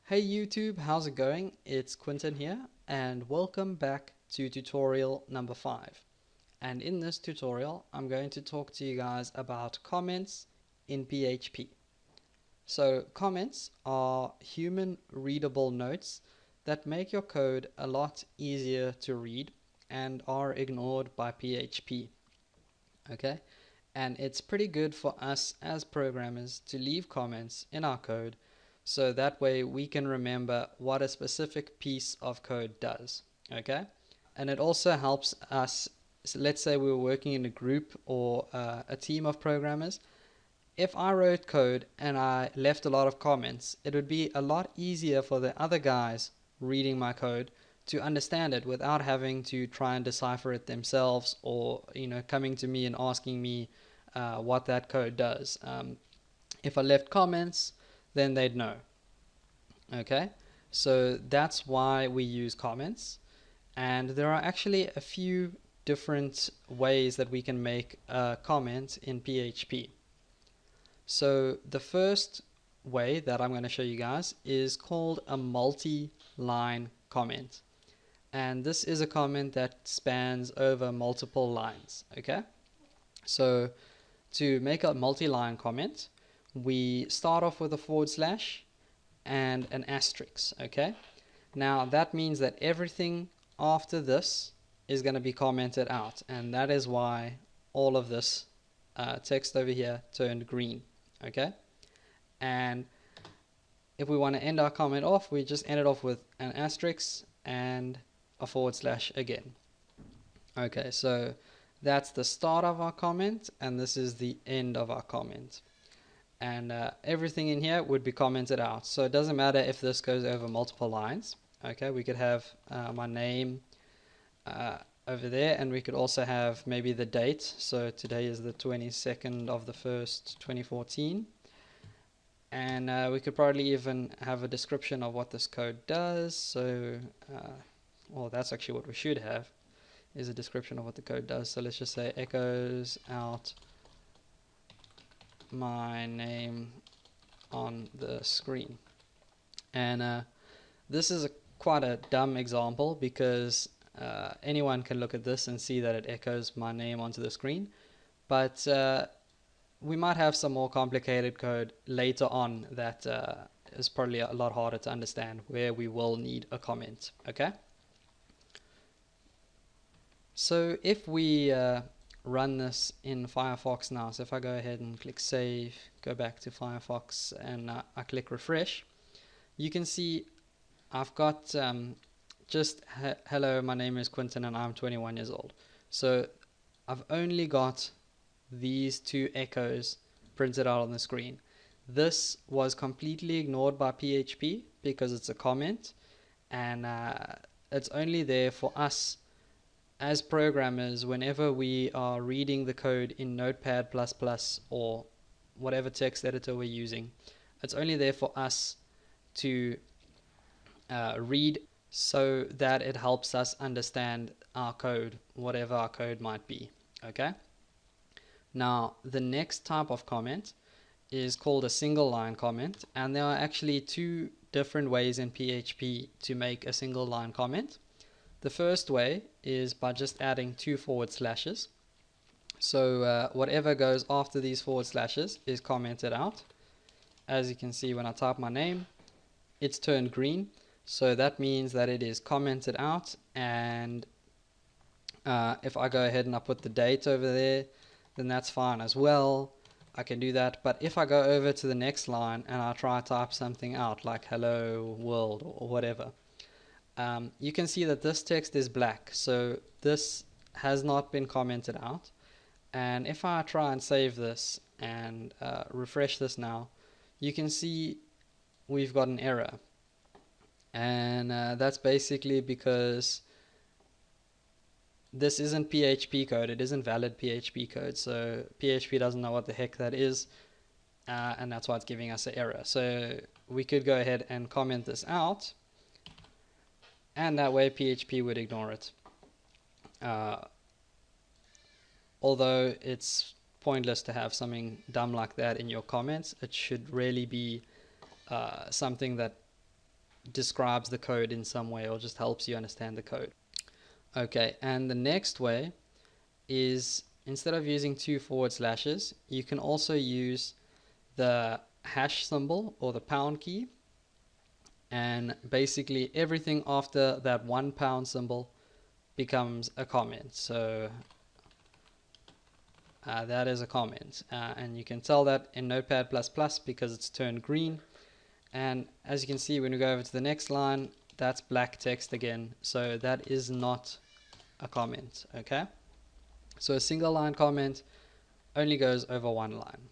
Hey YouTube, how's it going? It's Quentin here, and welcome back to tutorial number 5. And in this tutorial, I'm going to talk to you guys about comments in PHP. So comments are human readable notes that make your code a lot easier to read and are ignored by PHP. Okay? And it's pretty good for us as programmers to leave comments in our code so that way we can remember what a specific piece of code does. Okay? And it also helps us, so let's say we were working in a group or a team of programmers. If I wrote code and I left a lot of comments, it would be a lot easier for the other guys reading my code to understand it without having to try and decipher it themselves, or coming to me and asking me what that code does. If I left comments, then they'd know. Okay, so that's why we use comments, and there are actually a few different ways that we can make a comment in PHP. So the first way that I'm going to show you guys is called a multi-line comment. And this is a comment that spans over multiple lines. Okay, so to make a multi-line comment, we start off with a forward slash and an asterisk. Okay, now that means that everything after this is going to be commented out, and that is why all of this text over here turned green. Okay, and if we want to end our comment off, we just end it off with an asterisk and a forward slash again. Okay, so that's the start of our comment, and this is the end of our comment. And everything in here would be commented out. So it doesn't matter if this goes over multiple lines. Okay, we could have my name over there, and we could also have maybe the date. So today is the 22nd of the 1st, 2014. And we could probably even have a description of what this code does. So, well, that's actually what we should have, is a description of what the code does. So let's just say echoes out my name on the screen. And this is quite a dumb example, because anyone can look at this and see that it echoes my name onto the screen, but we might have some more complicated code later on that is probably a lot harder to understand, where we will need a comment. Okay, so if we run this in Firefox now, so if I go ahead and click save, go back to Firefox, and I click refresh, you can see I've got just hello, my name is Quentin and I'm 21 years old. So I've only got these two echoes printed out on the screen. This was completely ignored by PHP because it's a comment, and it's only there for us as programmers whenever we are reading the code in Notepad++ or whatever text editor we're using. It's only there for us to read, so that it helps us understand our code, whatever our code might be. Okay, now the next type of comment is called a single line comment, and there are actually two different ways in PHP to make a single line comment. The first way is by just adding two forward slashes. So whatever goes after these forward slashes is commented out. As you can see, when I type my name, it's turned green. So that means that it is commented out, and if I go ahead and I put the date over there, then that's fine as well. I can do that. But if I go over to the next line and I try to type something out like hello world or whatever, you can see that this text is black, so this has not been commented out. And if I try and save this and refresh this now, you can see we've got an error. And that's basically because this isn't PHP code, it isn't valid PHP code, so PHP doesn't know what the heck that is, and that's why it's giving us an error. So we could go ahead and comment this out, and that way PHP would ignore it. Although it's pointless to have something dumb like that in your comments, it should really be something that describes the code in some way or just helps you understand the code. Okay, and the next way is, instead of using 2 forward slashes, you can also use the hash symbol or the pound key, and basically everything after that £1 symbol becomes a comment. So that is a comment, and you can tell that in Notepad++ because it's turned green. And as you can see, when we go over to the next line, that's black text again, so that is not a comment. Okay, so a single line comment only goes over one line.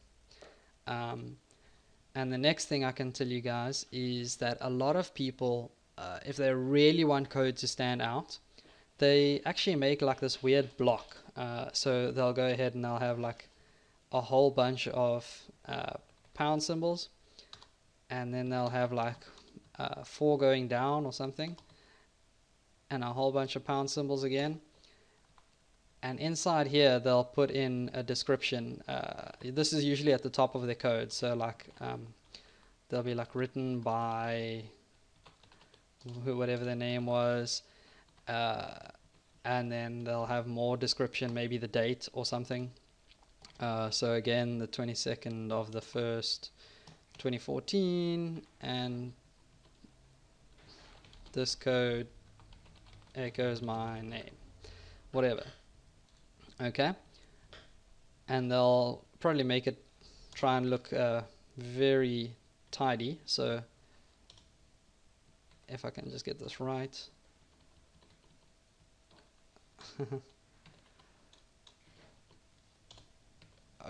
And the next thing I can tell you guys is that a lot of people, if they really want code to stand out, they actually make like this weird block. So they'll go ahead and they'll have like a whole bunch of pound symbols, and then they'll have like 4 going down or something, and a whole bunch of pound symbols again. And inside here they'll put in a description. This is usually at the top of their code, so like they'll be like written by whatever their name was, and then they'll have more description, maybe the date or something. So again, the 22nd of the 1st 2014, and this code echoes my name, whatever. Okay, and they'll probably make it try and look very tidy. So if I can just get this right.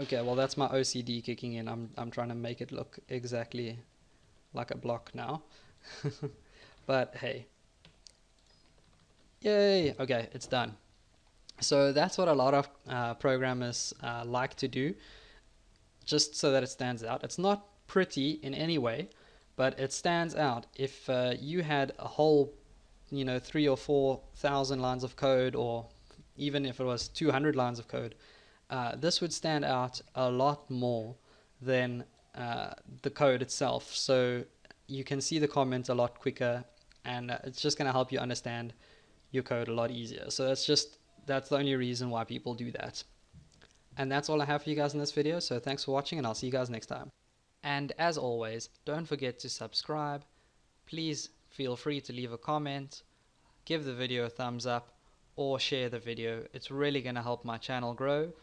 Okay, well that's my OCD kicking in. I'm trying to make it look exactly like a block now. But hey, yay! Okay, it's done. So that's what a lot of programmers like to do, just so that it stands out. It's not pretty in any way, but it stands out. If you had a whole, 3,000 or 4,000 lines of code, or even if it was 200 lines of code, this would stand out a lot more than the code itself. So you can see the comments a lot quicker, and it's just going to help you understand your code a lot easier. So that's the only reason why people do that. And that's all I have for you guys in this video, so thanks for watching, and I'll see you guys next time. And as always, don't forget to subscribe. Please feel free to leave a comment, give the video a thumbs up, or share the video. It's really going to help my channel grow.